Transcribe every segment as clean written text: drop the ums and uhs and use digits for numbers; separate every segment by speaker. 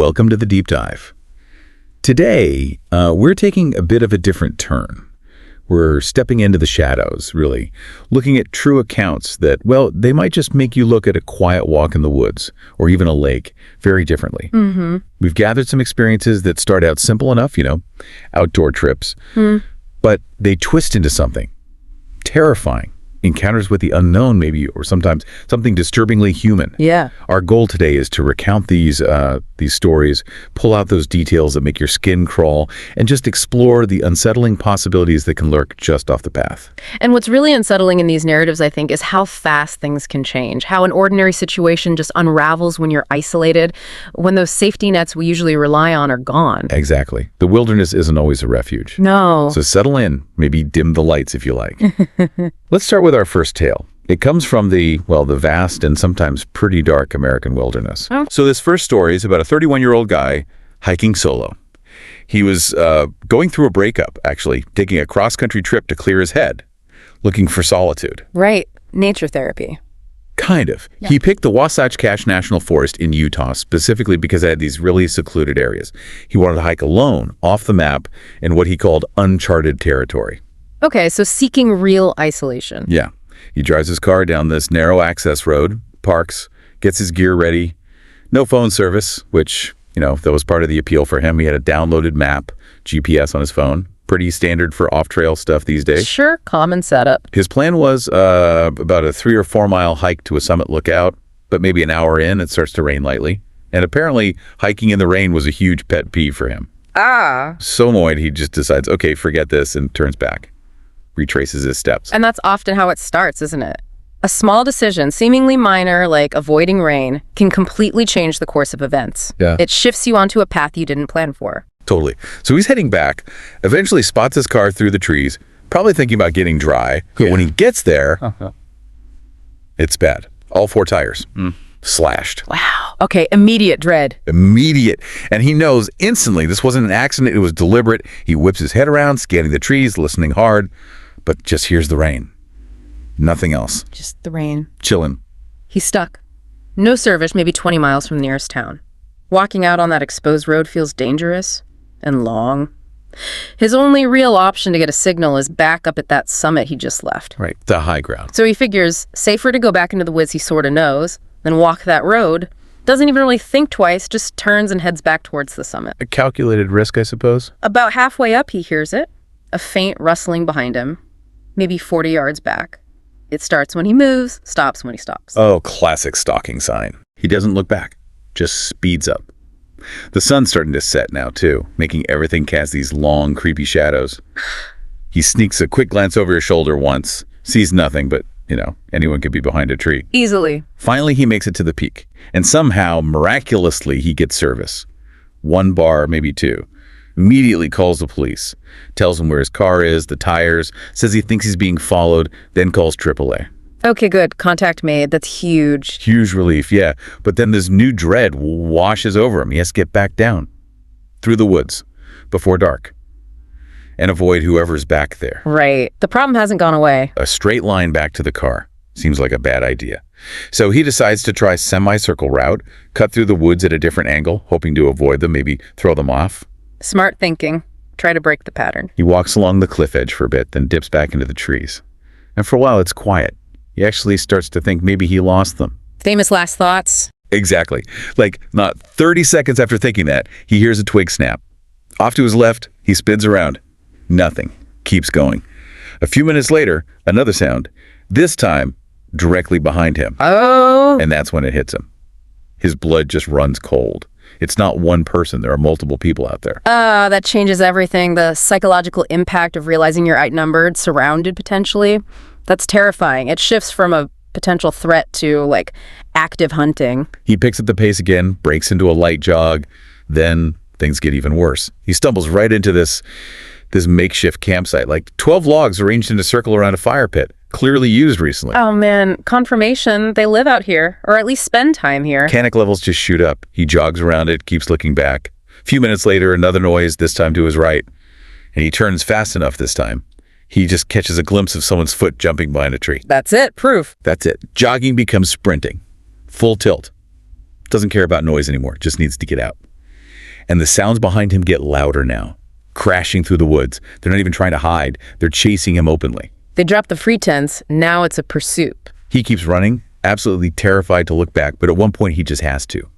Speaker 1: welcome to the deep dive. Today, we're taking a bit of a different turn. We're stepping into the shadows, really, looking at true accounts that, well, they might just make you look at a quiet walk in the woods or even a lake very differently. We've gathered some experiences that start out simple enough, outdoor trips, but they twist into something terrifying. Encounters with the unknown, maybe, or sometimes something disturbingly human.
Speaker 2: Yeah.
Speaker 1: Our goal today is to recount these stories, pull out those details that make your skin crawl, and just explore the unsettling possibilities that can lurk just off the path.
Speaker 2: And what's really unsettling in these narratives, I think, is how fast things can change, how an ordinary situation just unravels when you're isolated, when those safety nets we usually rely on are gone.
Speaker 1: Exactly. The wilderness isn't always a refuge.
Speaker 2: No.
Speaker 1: So settle in, maybe dim the lights if you like. Let's start with our first tale. It comes from the vast and sometimes pretty dark American wilderness.
Speaker 2: Oh.
Speaker 1: So this first story is about a 31-year-old guy hiking solo. He was going through a breakup, actually, taking a cross-country trip to clear his head, looking for solitude.
Speaker 2: Right. Nature therapy.
Speaker 1: Kind of. Yeah. He picked the Wasatch Cache National Forest in Utah specifically because it had these really secluded areas. He wanted to hike alone, off the map, in what he called uncharted territory.
Speaker 2: Okay, so seeking real isolation.
Speaker 1: Yeah. He drives his car down this narrow access road, parks, gets his gear ready. No phone service, which, that was part of the appeal for him. He had a downloaded map, GPS on his phone. Pretty standard for off-trail stuff these days.
Speaker 2: Sure, common setup.
Speaker 1: His plan was about a 3 or 4 mile hike to a summit lookout, but maybe an hour in, it starts to rain lightly. And apparently, hiking in the rain was a huge pet peeve for him. So annoyed, he just decides, okay, forget this, and turns back. Retraces his steps.
Speaker 2: And that's often how it starts, isn't it? A small decision, seemingly minor, like avoiding rain, can completely change the course of events.
Speaker 1: Yeah.
Speaker 2: It shifts you onto a path you didn't plan for.
Speaker 1: Totally. So he's heading back, eventually spots his car through the trees, probably thinking about getting dry. But when he gets there, it's bad. All 4 tires slashed.
Speaker 2: Wow. Okay, immediate dread.
Speaker 1: Immediate. And he knows instantly this wasn't an accident, it was deliberate. He whips his head around, scanning the trees, listening hard, but just hears the rain. Nothing else.
Speaker 2: Just the rain.
Speaker 1: Chillin'.
Speaker 2: He's stuck. No service, maybe 20 miles from the nearest town. Walking out on that exposed road feels dangerous and long. His only real option to get a signal is back up at that summit he just left.
Speaker 1: Right, the high ground.
Speaker 2: So he figures safer to go back into the woods he sort of knows than walk that road. Doesn't even really think twice, just turns and heads back towards the summit.
Speaker 1: A calculated risk, I suppose?
Speaker 2: About halfway up, he hears it. A faint rustling behind him, maybe 40 yards back. It starts when he moves, stops when he stops.
Speaker 1: Oh, classic stalking sign. He doesn't look back, just speeds up. The sun's starting to set now, too, making everything cast these long, creepy shadows. He sneaks a quick glance over his shoulder once, sees nothing, but, anyone could be behind a tree.
Speaker 2: Easily.
Speaker 1: Finally, he makes it to the peak, and somehow, miraculously, he gets service. 1 bar, maybe 2. Immediately calls the police, tells them where his car is, the tires, says he thinks he's being followed, then calls AAA.
Speaker 2: Okay, good. Contact made. That's huge.
Speaker 1: Huge relief, yeah. But then this new dread washes over him. He has to get back down through the woods before dark and avoid whoever's back there.
Speaker 2: Right. The problem hasn't gone away.
Speaker 1: A straight line back to the car seems like a bad idea. So he decides to try semicircle route, cut through the woods at a different angle, hoping to avoid them, maybe throw them off.
Speaker 2: Smart thinking. Try to break the pattern.
Speaker 1: He walks along the cliff edge for a bit, then dips back into the trees. And for a while, it's quiet. He actually starts to think maybe he lost them.
Speaker 2: Famous last thoughts.
Speaker 1: Exactly. Like, not 30 seconds after thinking that, he hears a twig snap. Off to his left, he spins around. Nothing. Keeps going. A few minutes later, another sound. This time, directly behind him.
Speaker 2: Oh.
Speaker 1: And that's when it hits him. His blood just runs cold. It's not one person. There are multiple people out there.
Speaker 2: That changes everything. The psychological impact of realizing you're outnumbered, surrounded potentially. That's terrifying. It shifts from a potential threat to, active hunting.
Speaker 1: He picks up the pace again, breaks into a light jog. Then things get even worse. He stumbles right into this makeshift campsite, 12 logs arranged in a circle around a fire pit, clearly used recently.
Speaker 2: Oh, man. Confirmation. They live out here, or at least spend time here.
Speaker 1: Panic levels just shoot up. He jogs around it, keeps looking back. A few minutes later, another noise, this time to his right. And he turns fast enough this time. He just catches a glimpse of someone's foot jumping behind a tree.
Speaker 2: That's it. Proof.
Speaker 1: That's it. Jogging becomes sprinting. Full tilt. Doesn't care about noise anymore. Just needs to get out. And the sounds behind him get louder now, crashing through the woods. They're not even trying to hide. They're chasing him openly.
Speaker 2: They drop the pretense. Now it's a pursuit.
Speaker 1: He keeps running, absolutely terrified to look back, but at one point he just has to.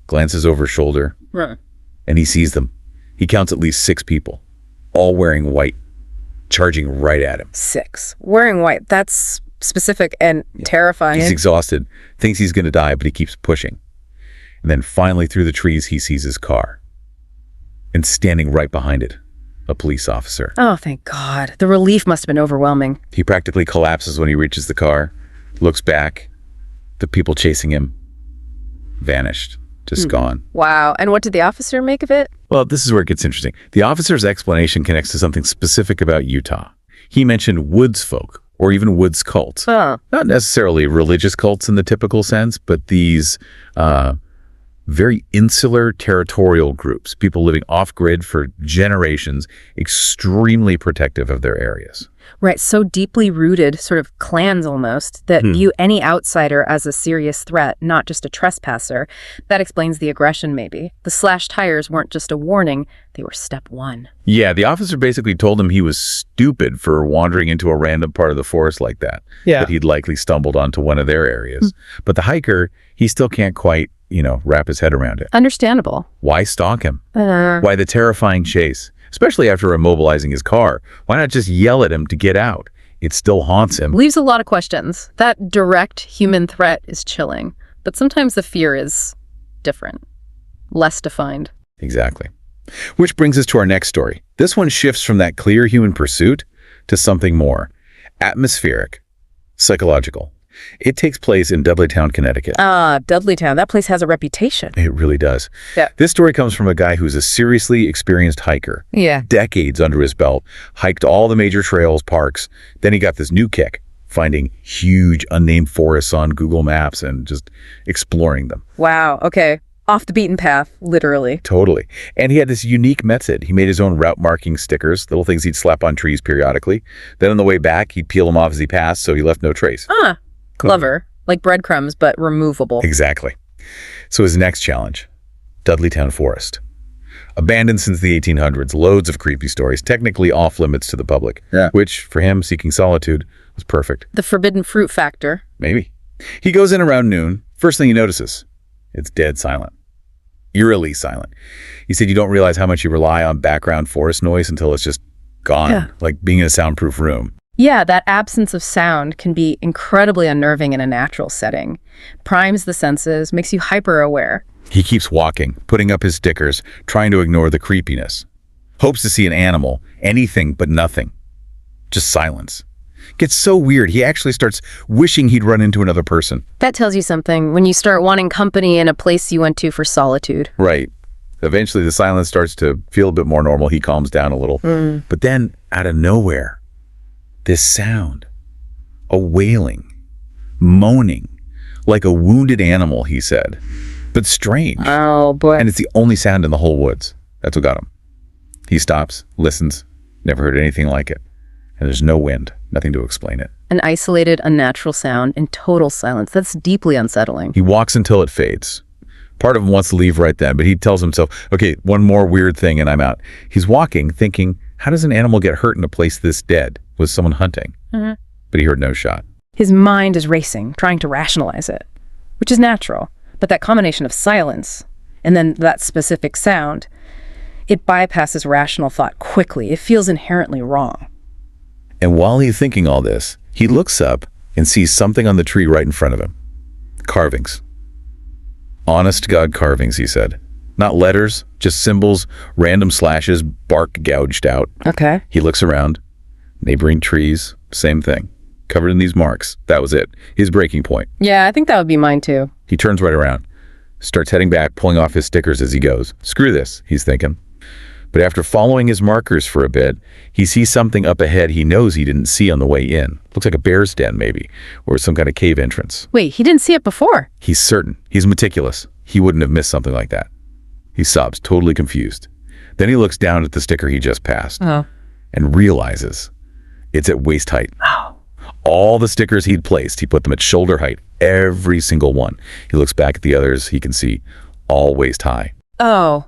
Speaker 1: Glances over his shoulder, and he sees them. He counts at least 6 people, all wearing white, charging right at him.
Speaker 2: 6. Wearing white. That's specific and terrifying.
Speaker 1: He's exhausted, thinks he's going to die, but he keeps pushing. And then finally through the trees, he sees his car. And standing right behind it, a police officer.
Speaker 2: Oh, thank God. The relief must have been overwhelming.
Speaker 1: He practically collapses when he reaches the car, looks back. The people chasing him vanished, just gone.
Speaker 2: Wow. And what did the officer make of it?
Speaker 1: Well, this is where it gets interesting. The officer's explanation connects to something specific about Utah. He mentioned woods folk, or even woods cults.
Speaker 2: Oh.
Speaker 1: Not necessarily religious cults in the typical sense, but these very insular territorial groups, people living off-grid for generations, extremely protective of their areas.
Speaker 2: Right. So deeply rooted, sort of clans almost, that view any outsider as a serious threat, not just a trespasser. That explains the aggression, maybe. The slashed tires weren't just a warning. They were step 1.
Speaker 1: Yeah, the officer basically told him he was stupid for wandering into a random part of the forest like that.
Speaker 3: Yeah.
Speaker 1: That he'd likely stumbled onto one of their areas. But the hiker, he still can't quite, wrap his head around it.
Speaker 2: Understandable.
Speaker 1: Why stalk him? Why the terrifying chase? Especially after immobilizing his car. Why not just yell at him to get out? It still haunts him.
Speaker 2: Leaves a lot of questions. That direct human threat is chilling. But sometimes the fear is different. Less defined.
Speaker 1: Exactly. Which brings us to our next story. This one shifts from that clear human pursuit to something more. Atmospheric. Psychological. It takes place in Dudley Town, Connecticut.
Speaker 2: Dudley Town. That place has a reputation.
Speaker 1: It really does.
Speaker 2: Yeah.
Speaker 1: This story comes from a guy who's a seriously experienced hiker.
Speaker 2: Yeah.
Speaker 1: Decades under his belt, hiked all the major trails, parks. Then he got this new kick, finding huge unnamed forests on Google Maps and just exploring them.
Speaker 2: Wow. Okay. Off the beaten path, literally.
Speaker 1: Totally. And he had this unique method. He made his own route marking stickers, little things he'd slap on trees periodically. Then on the way back, he'd peel them off as he passed, so he left no trace.
Speaker 2: Clever. Like breadcrumbs, but removable.
Speaker 1: Exactly. So his next challenge, Dudley Town Forest. Abandoned since the 1800s, loads of creepy stories, technically off limits to the public, which, for him, seeking solitude, was perfect.
Speaker 2: The forbidden fruit factor.
Speaker 1: Maybe. He goes in around noon. First thing he notices, it's dead silent. Eerily silent. He said you don't realize how much you rely on background forest noise until it's just gone, like being in a soundproof room.
Speaker 2: Yeah, that absence of sound can be incredibly unnerving in a natural setting. Primes the senses, makes you hyper-aware.
Speaker 1: He keeps walking, putting up his stickers, trying to ignore the creepiness. Hopes to see an animal, anything but nothing. Just silence. Gets so weird, he actually starts wishing he'd run into another person.
Speaker 2: That tells you something when you start wanting company in a place you went to for solitude.
Speaker 1: Right. Eventually the silence starts to feel a bit more normal. He calms down a little. But then, out of nowhere, this sound, a wailing, moaning, like a wounded animal, he said, but strange.
Speaker 2: Oh, boy.
Speaker 1: And it's the only sound in the whole woods. That's what got him. He stops, listens, never heard anything like it. And there's no wind, nothing to explain it.
Speaker 2: An isolated, unnatural sound in total silence. That's deeply unsettling.
Speaker 1: He walks until it fades. Part of him wants to leave right then, but he tells himself, okay, one more weird thing and I'm out. He's walking, thinking, how does an animal get hurt in a place this dead? Was someone hunting? But he heard no shot.
Speaker 2: His mind is racing, trying to rationalize it, which is natural. But that combination of silence and then that specific sound, it bypasses rational thought quickly. It feels inherently wrong.
Speaker 1: And while he's thinking all this, he looks up and sees something on the tree right in front of him. Carvings. Honest to God carvings, he said. Not letters, just symbols, random slashes, bark gouged out.
Speaker 2: Okay.
Speaker 1: He looks around. Neighboring trees, same thing. Covered in these marks. That was it. His breaking point.
Speaker 2: Yeah, I think that would be mine too.
Speaker 1: He turns right around. Starts heading back, pulling off his stickers as he goes. Screw this, he's thinking. But after following his markers for a bit, he sees something up ahead he knows he didn't see on the way in. Looks like a bear's den, maybe, or some kind of cave entrance.
Speaker 2: Wait, he didn't see it before?
Speaker 1: He's certain. He's meticulous. He wouldn't have missed something like that. He sobs, totally confused. Then he looks down at the sticker he just passed and realizes it's at waist height. All the stickers he'd placed, he put them at shoulder height, every single one. He looks back at the others, he can see all waist high.
Speaker 2: Oh,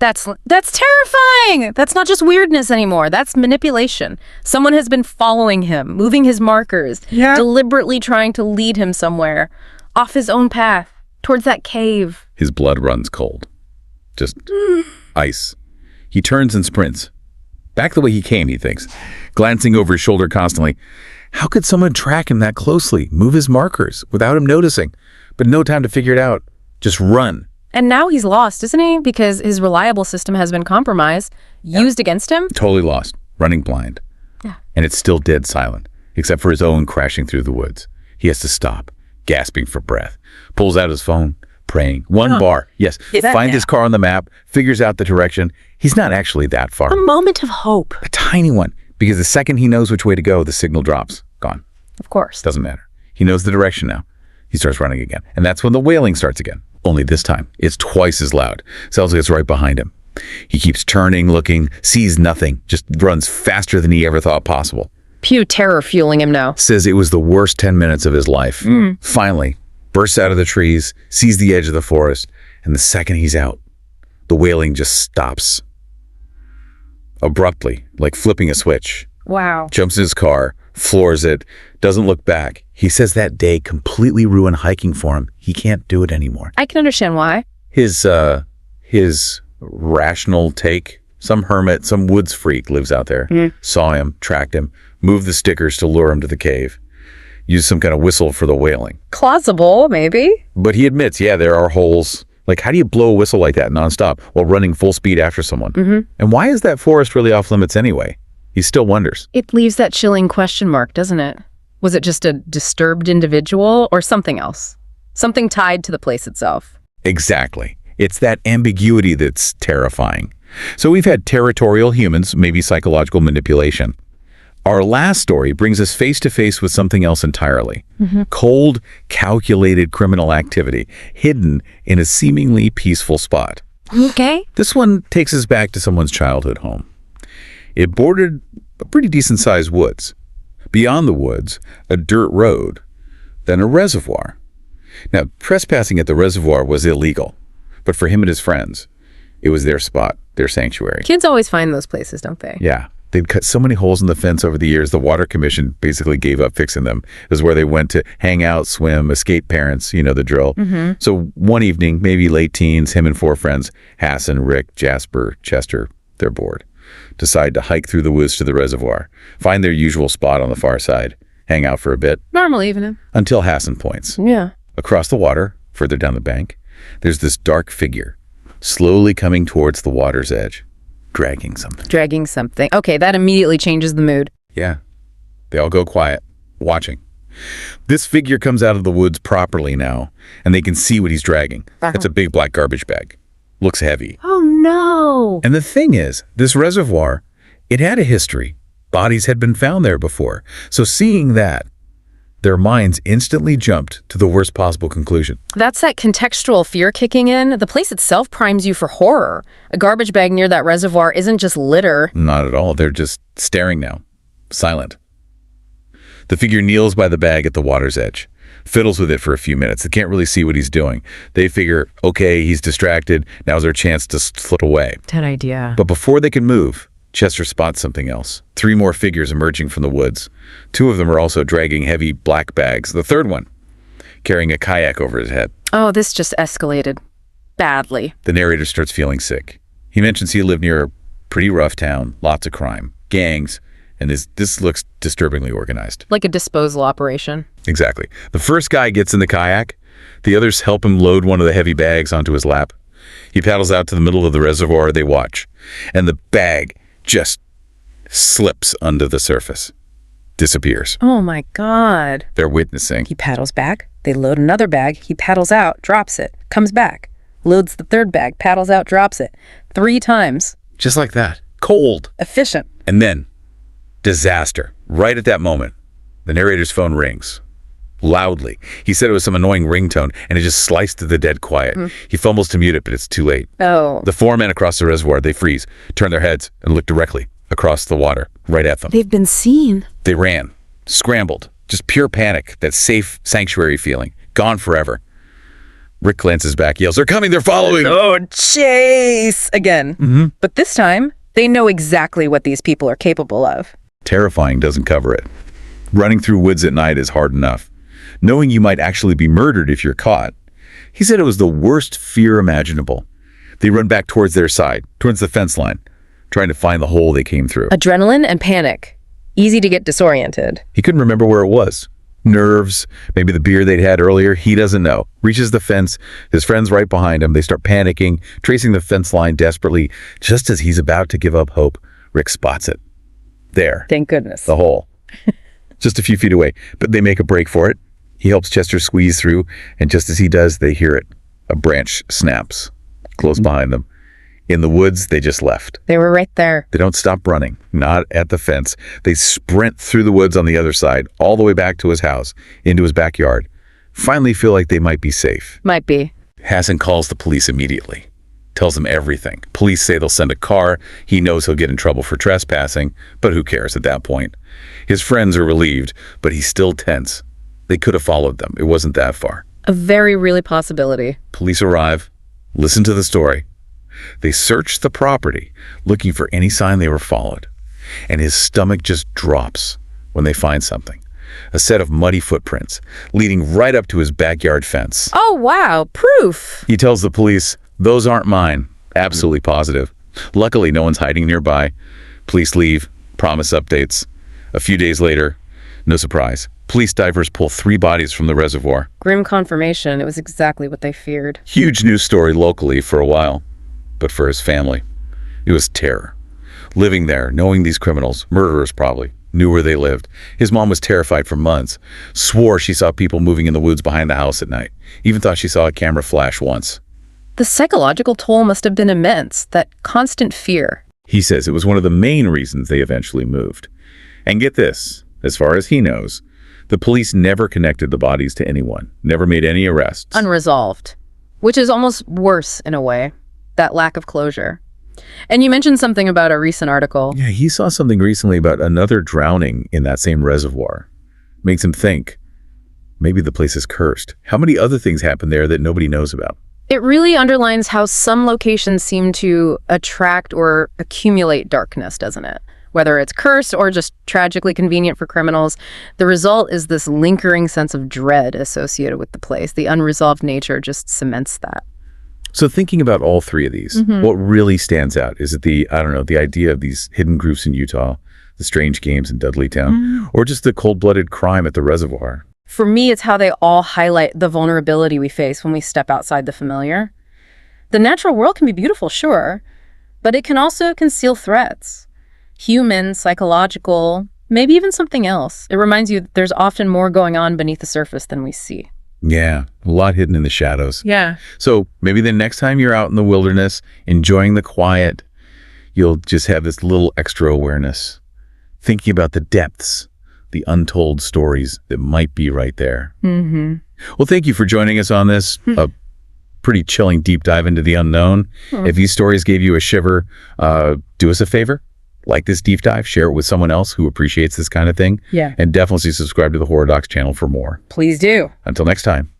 Speaker 2: That's terrifying. That's not just weirdness anymore. That's manipulation. Someone has been following him, moving his markers, deliberately trying to lead him somewhere, off his own path, towards that cave.
Speaker 1: His blood runs cold. Just ice. He turns and sprints. Back the way he came, he thinks, glancing over his shoulder constantly. How could someone track him that closely, move his markers, without him noticing? But no time to figure it out. Just run.
Speaker 2: And now he's lost, isn't he? Because his reliable system has been compromised, used against him.
Speaker 1: Totally lost, running blind.
Speaker 2: Yeah.
Speaker 1: And it's still dead silent, except for his own crashing through the woods. He has to stop, gasping for breath. Pulls out his phone, praying. One bar. Yes. Find his car on the map, figures out the direction. He's not actually that far.
Speaker 2: A moment of hope.
Speaker 1: A tiny one. Because the second he knows which way to go, the signal drops. Gone.
Speaker 2: Of course.
Speaker 1: Doesn't matter. He knows the direction now. He starts running again. And that's when the wailing starts again. Only this time, it's twice as loud. Sounds like it's right behind him. He keeps turning, looking, sees nothing, just runs faster than he ever thought possible.
Speaker 2: Pure terror fueling him now.
Speaker 1: Says it was the worst 10 minutes of his life. Finally, bursts out of the trees, sees the edge of the forest, and the second he's out, the wailing just stops. Abruptly, like flipping a switch.
Speaker 2: Wow.
Speaker 1: Jumps in his car, floors it, doesn't look back. He says that day completely ruined hiking for him. He can't do it anymore.
Speaker 2: I can understand why.
Speaker 1: His rational take, some hermit, some woods freak lives out there, saw him, tracked him, moved the stickers to lure him to the cave, used some kind of whistle for the wailing.
Speaker 2: Plausible, maybe.
Speaker 1: But he admits, yeah, there are holes. Like, how do you blow a whistle like that nonstop while running full speed after someone? And why is that forest really off limits anyway? He still wonders.
Speaker 2: It leaves that chilling question mark, doesn't it? Was it just a disturbed individual or something else? Something tied to the place itself.
Speaker 1: Exactly. It's that ambiguity that's terrifying. So we've had territorial humans, maybe psychological manipulation. Our last story brings us face to face with something else entirely. Cold, calculated criminal activity, hidden in a seemingly peaceful spot.
Speaker 2: Okay.
Speaker 1: This one takes us back to someone's childhood home. It bordered a pretty decent-sized woods. Beyond the woods, a dirt road, then a reservoir. Now, trespassing at the reservoir was illegal, but for him and his friends, it was their spot, their sanctuary.
Speaker 2: Kids always find those places, don't they?
Speaker 1: Yeah. They'd cut so many holes in the fence over the years, the Water Commission basically gave up fixing them. It was where they went to hang out, swim, escape parents, you know the drill. So one evening, maybe late teens, him and 4 friends, Hassan, Rick, Jasper, Chester, they're bored, decide to hike through the woods to the reservoir, find their usual spot on the far side, hang out for a bit.
Speaker 2: Normal evening.
Speaker 1: Until Hassan points.
Speaker 2: Yeah.
Speaker 1: Across the water, further down the bank, there's this dark figure, slowly coming towards the water's edge. Dragging something.
Speaker 2: Okay, that immediately changes the mood.
Speaker 1: Yeah. They all go quiet, watching. This figure comes out of the woods properly now, and they can see what he's dragging. It's a big black garbage bag. Looks heavy.
Speaker 2: Oh, no.
Speaker 1: And the thing is, this reservoir, it had a history. Bodies had been found there before. So seeing that, their minds instantly jumped to the worst possible conclusion.
Speaker 2: That's that contextual fear kicking in. The place itself primes you for horror. A garbage bag near that reservoir isn't just litter.
Speaker 1: Not at all. They're just staring now. Silent. The figure kneels by the bag at the water's edge. Fiddles with it for a few minutes. They can't really see what he's doing. They figure, okay, he's distracted. Now's their chance to slip away.
Speaker 2: Bad idea.
Speaker 1: But before they can move, Chester spots something else. 3 more figures emerging from the woods. 2 of them are also dragging heavy black bags. The third one, carrying a kayak over his head.
Speaker 2: Oh, this just escalated. Badly.
Speaker 1: The narrator starts feeling sick. He mentions he lived near a pretty rough town, lots of crime, gangs, and this looks disturbingly organized.
Speaker 2: Like a disposal operation.
Speaker 1: Exactly. The first guy gets in the kayak. The others help him load one of the heavy bags onto his lap. He paddles out to the middle of the reservoir. They watch. And the bag just slips under the surface. Disappears.
Speaker 2: Oh my God.
Speaker 1: They're witnessing.
Speaker 2: He paddles back. They load another bag. He paddles out, drops it, comes back, loads the third bag, paddles out, drops it. 3 times.
Speaker 1: Just like that. Cold.
Speaker 2: Efficient.
Speaker 1: And then, disaster. Right at that moment, the narrator's phone rings. Loudly. He said it was some annoying ringtone, and it just sliced to the dead quiet. He fumbles to mute it, but it's too late.
Speaker 2: Oh.
Speaker 1: The 4 men across the reservoir, they freeze, turn their heads, and look directly across the water, right at them.
Speaker 2: They've been seen.
Speaker 1: They ran, scrambled, just pure panic, that safe sanctuary feeling, gone forever. Rick glances back, yells, "They're coming, they're following!"
Speaker 2: Oh, chase! Again. But this time, they know exactly what these people are capable of.
Speaker 1: Terrifying doesn't cover it. Running through woods at night is hard enough. Knowing you might actually be murdered if you're caught. He said it was the worst fear imaginable. They run back towards their side, towards the fence line, trying to find the hole they came through.
Speaker 2: Adrenaline and panic. Easy to get disoriented.
Speaker 1: He couldn't remember where it was. Nerves, maybe the beer they'd had earlier, he doesn't know. Reaches the fence, his friend's right behind him. They start panicking, tracing the fence line desperately. Just as he's about to give up hope, Rick spots it. There.
Speaker 2: Thank goodness.
Speaker 1: The hole. Just a few feet away, but they make a break for it. He helps Chester squeeze through, and just as he does, they hear it. A branch snaps close behind them. In the woods, they just left.
Speaker 2: They were right there.
Speaker 1: They don't stop running, not at the fence. They sprint through the woods on the other side, all the way back to his house, into his backyard. Finally feel like they might be safe.
Speaker 2: Might be.
Speaker 1: Hassan calls the police immediately. Tells them everything. Police say they'll send a car. He knows he'll get in trouble for trespassing, but who cares at that point? His friends are relieved, but he's still tense. They could have followed them. It wasn't that far.
Speaker 2: A very real possibility.
Speaker 1: Police arrive, listen to the story. They search the property, looking for any sign they were followed. And his stomach just drops when they find something. A set of muddy footprints, leading right up to his backyard fence.
Speaker 2: Oh, wow. Proof.
Speaker 1: He tells the police, "Those aren't mine." Absolutely positive. Luckily, no one's hiding nearby. Police leave, promise updates. A few days later, no surprise, police divers pull 3 bodies from the reservoir.
Speaker 2: Grim confirmation. It was exactly what they feared.
Speaker 1: Huge news story locally for a while. But for his family, it was terror. Living there, knowing these criminals, murderers probably, knew where they lived. His mom was terrified for months, swore she saw people moving in the woods behind the house at night, even thought she saw a camera flash once.
Speaker 2: The psychological toll must have been immense, that constant fear.
Speaker 1: He says it was one of the main reasons they eventually moved. And get this, as far as he knows, the police never connected the bodies to anyone, never made any arrests.
Speaker 2: Unresolved, which is almost worse in a way, that lack of closure. And you mentioned something about a recent article.
Speaker 1: Yeah, he saw something recently about another drowning in that same reservoir. Makes him think, maybe the place is cursed. How many other things happen there that nobody knows about?
Speaker 2: It really underlines how some locations seem to attract or accumulate darkness, doesn't it? Whether it's cursed or just tragically convenient for criminals, the result is this lingering sense of dread associated with the place. The unresolved nature just cements that.
Speaker 1: So thinking about all 3 of these, what really stands out? Is it the idea of these hidden groups in Utah, the strange games in Dudley Town, or just the cold-blooded crime at the reservoir?
Speaker 2: For me, it's how they all highlight the vulnerability we face when we step outside the familiar. The natural world can be beautiful, sure, but it can also conceal threats. Human, psychological, maybe even something else. It reminds you that there's often more going on beneath the surface than we see.
Speaker 1: Yeah, a lot hidden in the shadows.
Speaker 2: Yeah.
Speaker 1: So maybe the next time you're out in the wilderness, enjoying the quiet, you'll just have this little extra awareness, thinking about the depths, the untold stories that might be right there. Well, thank you for joining us on this, a pretty chilling deep dive into the unknown. If these stories gave you a shiver, do us a favor. Like this deep dive, share it with someone else who appreciates this kind of thing.
Speaker 2: Yeah.
Speaker 1: And definitely subscribe to the Horror Docs channel for more.
Speaker 2: Please do.
Speaker 1: Until next time.